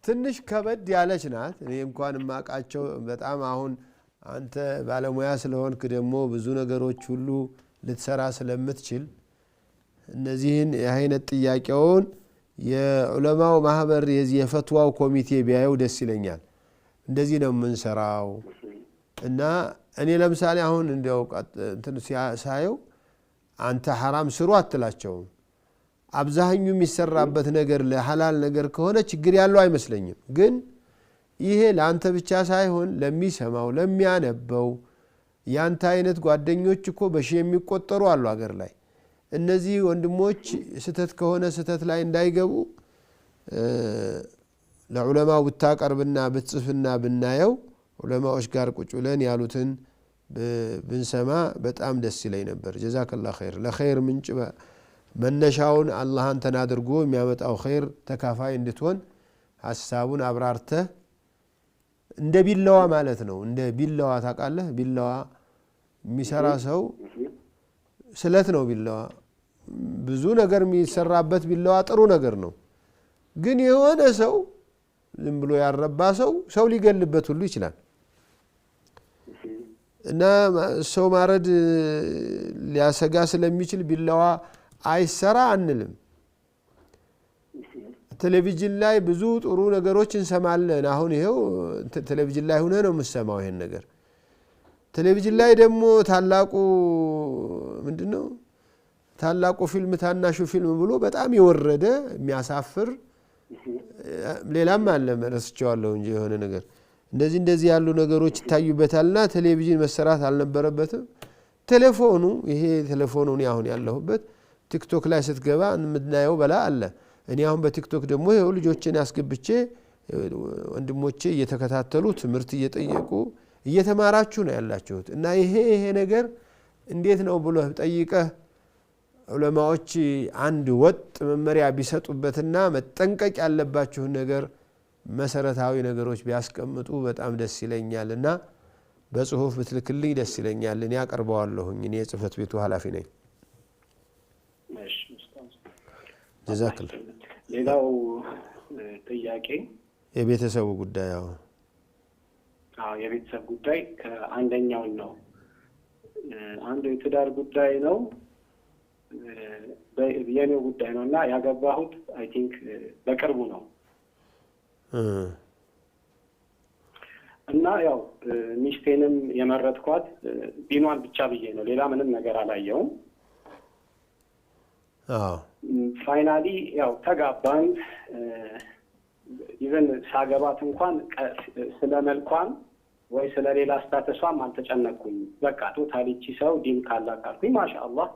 ትንሽ ከበድ ያለች ናት። እኔ እንኳን ማቃቸው በጣም አሁን አንተ ባለሙያ ስለሆንክ ደግሞ ብዙ ነገሮች ሁሉ ልትሰራ ስለምትችል እነዚህን አይነት ጥያቄውን የዑለማው ማህበር የዚህ የፈትዋው ኮሚቴ ቢያየው ደስ ይለኛል። እንደዚህ ነው የምንሰራው እና እኔ ለምሳሌ አሁን እንደው እንትን ሳየው አንተ ሐራም ስሩ አትላቸውም። አብዛኛው የሚሰራበት ነገር ለሐላል ነገር ከሆነ ችግር ያለው አይመስለኝም። ግን ይሄ ለአንተ ብቻ ሳይሆን ለሚሰማው ለሚያነበው ያንተ አይነት ጓደኞች እኮ በሺ የሚቆጠሩ አሉ አገር ላይ። እነዚህ ወንድሞች ስተት ከሆነ ስተት ላይ እንዳይገቡ ለዑለማው ብታቀርብና ብትጽፍና ብናየው ዑለማዎች ጋር ቁጭ ብለን ያሉትን ብንሰማ በጣም ደስ ይለኝ ነበር። ጀዛከላሁ ኸይር። ለኸይር ምንጭ መነሻውን አላህ አንተን አድርጎ የሚያመጣው ኸይር ተካፋይ እንድትሆን ሐሳቡን አብራርተህ እንደ ቢላዋ ማለት ነው። እንደ ቢላዋ ታውቃለህ? ቢላዋ የሚሰራ ሰው ስለት ነው። ቢላዋ ብዙ ነገር የሚሰራበት ቢላዋ ጥሩ ነገር ነው። ግን የሆነ ሰው ዝም ብሎ ያረባ ሰው ሊገልበት ሁሉ ይችላል። እና ሰው ማረድ ሊያሰጋ ስለሚችል ቢላዋ አይሰራ አንልም። ቴሌቪዥን ላይ ብዙ ጥሩ ነገሮች እንሰማለን። አሁን ይሄው ቴሌቪዥን ላይ ሆነ ነው የምሰማው ይሄን ነገር። ቴሌቪዥን ላይ ደግሞ ታላቁ ምንድነው ታላቁ ፊልም ታናሹ ፊልም ብሎ በጣም የወረደ የሚያሳፍር ሌላም አለ ረስቼዋለሁ እንጂ የሆነ ነገር እንደዚህ ያሉ ነገሮች ይታዩበታልና ቴሌቪዥን መሰራት አልነበረበትም። ቴሌፎኑ ይሄ ቴሌፎኑ ነው አሁን ያለሁበት ቲክቶክ ላይ ስትገባ ምድናየው በላ አለ። እኔ አሁን በቲክቶክ ደግሞ ይሄው ልጆችን ያስገብቼ ወንድሞቼ እየተከታተሉ ትምህርት እየጠየቁ እየተማራችሁ ነው ያላችሁት። እና ይሄ ነገር እንዴት ነው ብሎ ጠይቀህ ዑለማዎች አንድ ወጥ መመሪያ ቢሰጡበትና መጠንቀቅ ያለባችሁ ነገር መሰረታዊ ነገሮች ቢያስቀምጡ በጣም ደስ ይለኛልና በጽሁፍ ብትልክልኝ ደስ ይለኛል። እኔ አቀርበዋለሁኝ። እኔ የጽህፈት ቤቱ ኃላፊ ነኝ። እሺ ኡስታዝ ጀዛከላ። ሌላው ጥያቄ የቤተሰቡ ጉዳይ የቤተሰብ ጉዳይ ከአንደኛው ነው። አንዱ የትዳር ጉዳይ ነው፣ የኔው ጉዳይ ነውና ያገባሁት አይ ቲንክ በቅርቡ ነው። እና ያው ሚስቴንም የመረጥኳት ዲኗን ብቻ ብዬ ነው፣ ሌላ ምንም ነገር አላየውም። ፋይናሊ ያው ተጋባን። ኢቨን ሳገባት እንኳን ስለ መልኳን ወይ ስለ ሌላ ስታተሷም አልተጨነቅኩኝ። በቃ ቶታሊቲ ሰው ዲን ካላት አልኩኝ። ማሻአላህ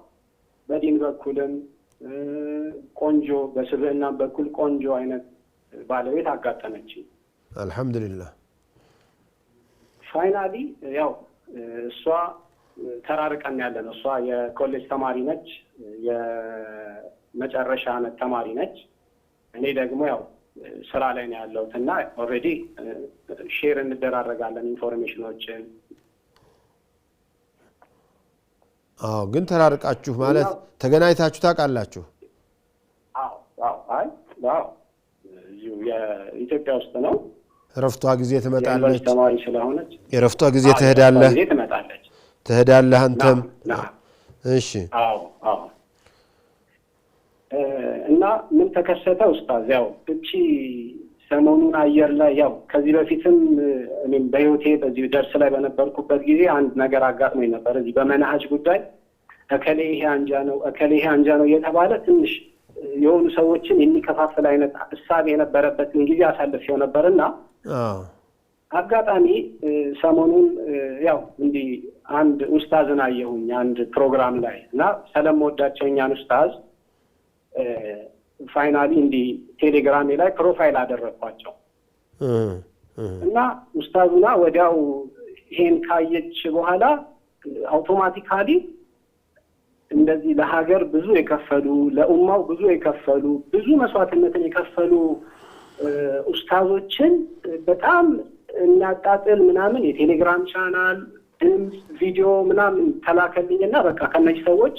በዲን በኩልም ቆንጆ በስብዕናም በኩል ቆንጆ አይነት ባለቤት አጋጠመችኝ። አልহামዱሊላህ። ፋይናሊ ያው እሷ ተራርቀን ያለን እሷ የኮሌጅ ተማሪ ነች፣ የመጨረሻ ዓመት ተማሪ ነች። እኔ ደግሞ ያው ስራ ላይ ነው ያለሁት እና ኦልሬዲ ሼር እንደራረጋለን ኢንፎርሜሽኖችን። ግን ተራርቃችሁ ማለት ተገናኝታችሁ ታውቃላችሁ? አይ የኢትዮጵያ ውስጥ ነው። ረፍቷ ጊዜ ትመጣለች። ተማሪ ስለሆነች የረፍቷ ጊዜ ትሄዳለህ አንተም? እሺ። እና ምን ተከሰተ ኡስታዝ? ያው እቺ ሰሞኑን አየር ላይ ያው ከዚህ በፊትም እኔም በህይወቴ በዚህ ደርስ ላይ በነበርኩበት ጊዜ አንድ ነገር አጋጥሞኝ ነበር። እዚህ በመናሃጅ ጉዳይ እከሌ ይሄ አንጃ ነው እየተባለ ትንሽ የሆኑ ሰዎችን የሚከፋፍል አይነት ሀሳብ የነበረበትን ጊዜ አሳልፌው ነበርና አጋጣሚ ሰሞኑን ያው እንዲህ አንድ ኡስታዝን አየሁኝ አንድ ፕሮግራም ላይ እና ስለምወዳቸው እኛን ኡስታዝ ፋይናሊ እንዲህ ቴሌግራሜ ላይ ፕሮፋይል አደረግኳቸው እና ኡስታዙና ወዲያው ይሄን ካየች በኋላ አውቶማቲካሊ እንደዚህ ለሀገር ብዙ የከፈሉ ለኡማው ብዙ የከፈሉ ብዙ መስዋዕትነትን የከፈሉ ኡስታዞችን በጣም እናጣጥል ምናምን የቴሌግራም ቻናል ድምፅ ቪዲዮ ምናምን ተላከልኝና በቃ ከነዚህ ሰዎች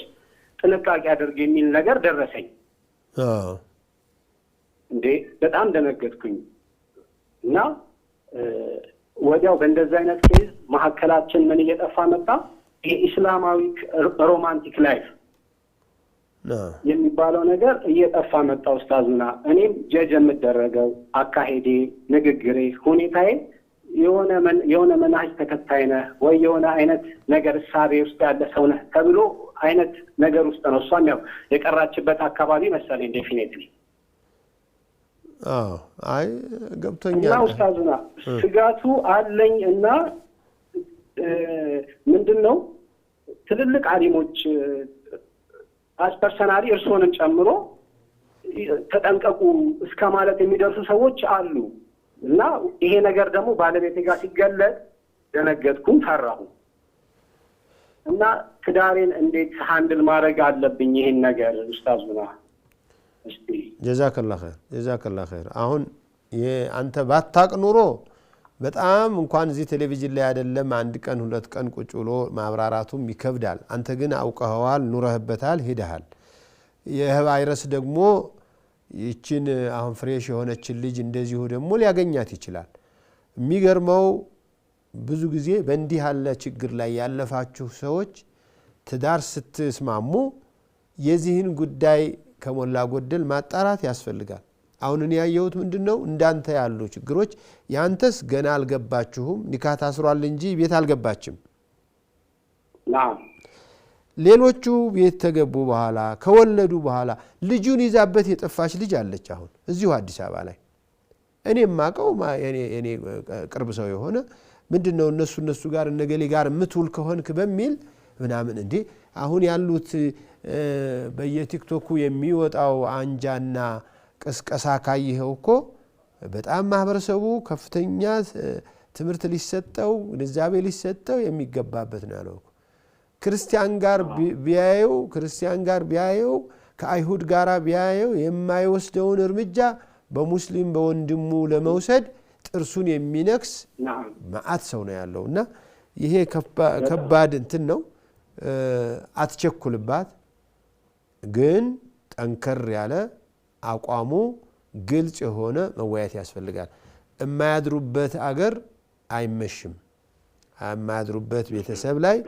ጥንቃቄ አድርግ የሚል ነገር ደረሰኝ። እንዴ በጣም ደነገጥኩኝ። እና ወዲያው በእንደዚህ አይነት ኬዝ መሀከላችን ምን እየጠፋ መጣ? ይሄ ኢስላማዊ ሮማንቲክ ላይፍ የሚባለው ነገር እየጠፋ መጣ ኡስታዝና። እኔም ጀጅ የምደረገው አካሄዴ፣ ንግግሬ፣ ሁኔታዬ የሆነ መናህጅ ተከታይ ነህ ወይ የሆነ አይነት ነገር እሳቤ ውስጥ ያለ ሰው ነህ ተብሎ አይነት ነገር ውስጥ ነው። እሷም ያው የቀራችበት አካባቢ መሰለኝ ዴፊኔትሊ። አይ ገብቶኛል። እና ኡስታዝና ስጋቱ አለኝ እና ምንድነው ትልልቅ አሊሞች ፐርሰናሊ እርስዎንም ጨምሮ ተጠንቀቁ እስከ ማለት የሚደርሱ ሰዎች አሉ። እና ይሄ ነገር ደግሞ ባለቤቴ ጋር ሲገለጥ ደነገጥኩኝ፣ ፈራሁ። እና ትዳሬን እንዴት ሃንድል ማድረግ አለብኝ ይሄን ነገር ኡስታዝና? እስቲ ጀዛከላህ ኸይር። አሁን አንተ ባታቅ ኑሮ በጣም እንኳን እዚህ ቴሌቪዥን ላይ አይደለም አንድ ቀን ሁለት ቀን ቁጭ ብሎ ማብራራቱም ይከብዳል። አንተ ግን አውቀኸዋል፣ ኑረህበታል፣ ሄደሃል። ይህ ቫይረስ ደግሞ ይችን አሁን ፍሬሽ የሆነችን ልጅ እንደዚሁ ደግሞ ሊያገኛት ይችላል። የሚገርመው ብዙ ጊዜ በእንዲህ ያለ ችግር ላይ ያለፋችሁ ሰዎች ትዳር ስትስማሙ የዚህን ጉዳይ ከሞላ ጎደል ማጣራት ያስፈልጋል። አሁን እኔ ያየሁት ምንድነው እንዳንተ ያሉ ችግሮች ያንተስ ገና አልገባችሁም፣ ኒካህ ታስሯል እንጂ ቤት አልገባችም። ሌሎቹ ቤት ተገቡ በኋላ ከወለዱ በኋላ ልጁን ይዛበት የጠፋች ልጅ አለች አሁን እዚሁ አዲስ አበባ ላይ። እኔ ማቀው እኔ ቅርብ ሰው የሆነ ምንድነው እነሱ ጋር እነገሌ ጋር ምትውል ከሆንክ በሚል ምናምን እንዴ አሁን ያሉት በየቲክቶኩ የሚወጣው አንጃና ቅስቀሳ ካየኸው እኮ በጣም ማህበረሰቡ ከፍተኛ ትምህርት ሊሰጠው ግንዛቤ ሊሰጠው የሚገባበት ነው ያለው። ክርስቲያን ጋር ቢያየው ከአይሁድ ጋር ቢያየው የማይወስደውን እርምጃ በሙስሊም በወንድሙ ለመውሰድ ጥርሱን የሚነክስ ማአት ሰው ነው ያለው። እና ይሄ ከባድ እንትን ነው። አትቸኩልባት፣ ግን ጠንከር ያለ አቋሙ ግልጽ የሆነ መወያየት ያስፈልጋል። የማያድሩበት አገር አይመሽም፣ የማያድሩበት ቤተሰብ ላይ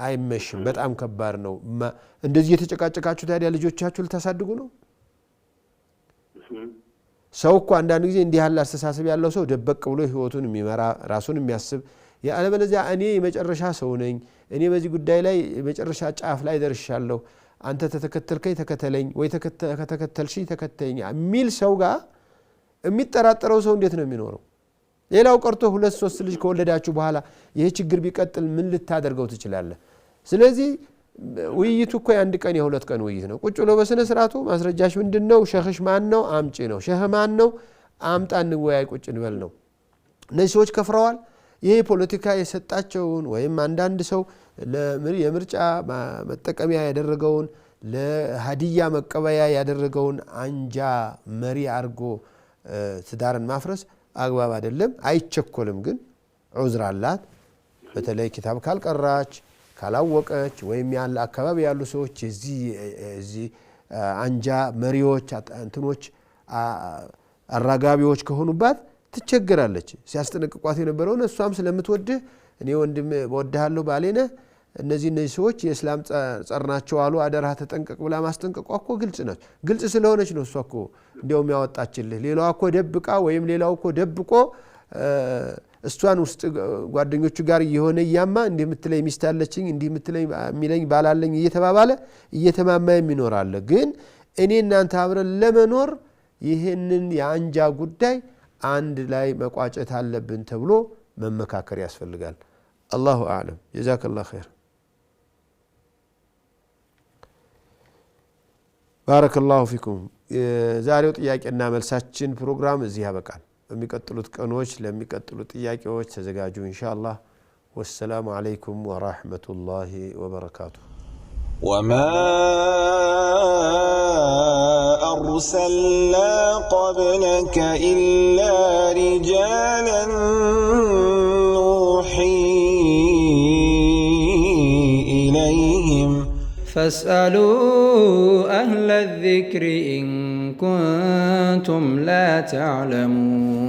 አይመሽም። በጣም ከባድ ነው። እንደዚህ የተጨቃጨቃችሁ ታዲያ ልጆቻችሁ ልታሳድጉ ነው? ሰው እኮ አንዳንድ ጊዜ እንዲህ ያለ አስተሳሰብ ያለው ሰው ደበቅ ብሎ ህይወቱን የሚመራ ራሱን የሚያስብ ያለበለዚያ እኔ የመጨረሻ ሰው ነኝ፣ እኔ በዚህ ጉዳይ ላይ የመጨረሻ ጫፍ ላይ ደርሻለሁ፣ አንተ ተተከተልከኝ ተከተለኝ ወይ ከተከተልሽኝ ተከተለኝ የሚል ሰው ጋር የሚጠራጠረው ሰው እንዴት ነው የሚኖረው? ሌላው ቀርቶ 2-3 ልጅ ከወለዳችሁ በኋላ ይሄ ችግር ቢቀጥል ምን ልታደርገው ትችላለህ? ስለዚህ ውይይቱ እኮ የአንድ ቀን የሁለት ቀን ውይይት ነው። ቁጭ ብሎ በስነ ስርዓቱ ማስረጃሽ ምንድነው? ሸኽሽ ማን ነው? አምጪ ነው። ሸህ ማን ነው? አምጣ፣ እንወያይ፣ ቁጭ እንበል ነው። እነዚህ ሰዎች ከፍረዋል። ይሄ ፖለቲካ የሰጣቸውን ወይም አንዳንድ ሰው የምርጫ መጠቀሚያ ያደረገውን ለሃዲያ መቀበያ ያደረገውን አንጃ መሪ አድርጎ ትዳርን ማፍረስ አግባብ አይደለም። አይቸኮልም፣ ግን ዑዝር አላት። በተለይ ኪታብ ካልቀራች ካላወቀች ወይም ያለ አካባቢ ያሉ ሰዎች እዚህ አንጃ መሪዎች እንትኖች አራጋቢዎች ከሆኑባት ትቸገራለች። ሲያስጠነቅቋት የነበረውን እሷም ስለምትወድህ እኔ ወንድም ወድሃለሁ ባሌነ እነዚህ ሰዎች የእስላም ጸር ናቸው አሉ አደራ ተጠንቀቅ ብላ ማስጠንቀቋ እኮ ግልጽ ነች። ግልጽ ስለሆነች ነው እሷ እኮ እንዲያውም ያወጣችልህ። ሌላው እኮ ደብቃ ወይም ሌላው እኮ ደብቆ እሷን ውስጥ ጓደኞቹ ጋር እየሆነ ያማ እንዲህ የምትለኝ ሚስት አለችኝ እንዲህ የምትለኝ የሚለኝ ባላለኝ እየተባባለ እየተማማ የሚኖራል። ግን እኔ እናንተ አብረን ለመኖር ይህንን የአንጃ ጉዳይ አንድ ላይ መቋጨት አለብን ተብሎ መመካከር ያስፈልጋል። አላሁ አዕለም። ጀዛከላሁ ኸይር። ባረከላሁ ፊኩም። የዛሬው ጥያቄና መልሳችን ፕሮግራም እዚህ ያበቃል። በሚቀጥሉት ቀኖች ለሚቀጥሉት ጥያቄዎች ተዘጋጁ ኢንሻአላህ። ወሰላሙ አለይኩም ወራህመቱላሂ ወበረካቱሁ። وما أرسلنا قبلك إلا رجالا نوحي إليهم فاسألوا أهل الذكر إن كنتم لا تعلمون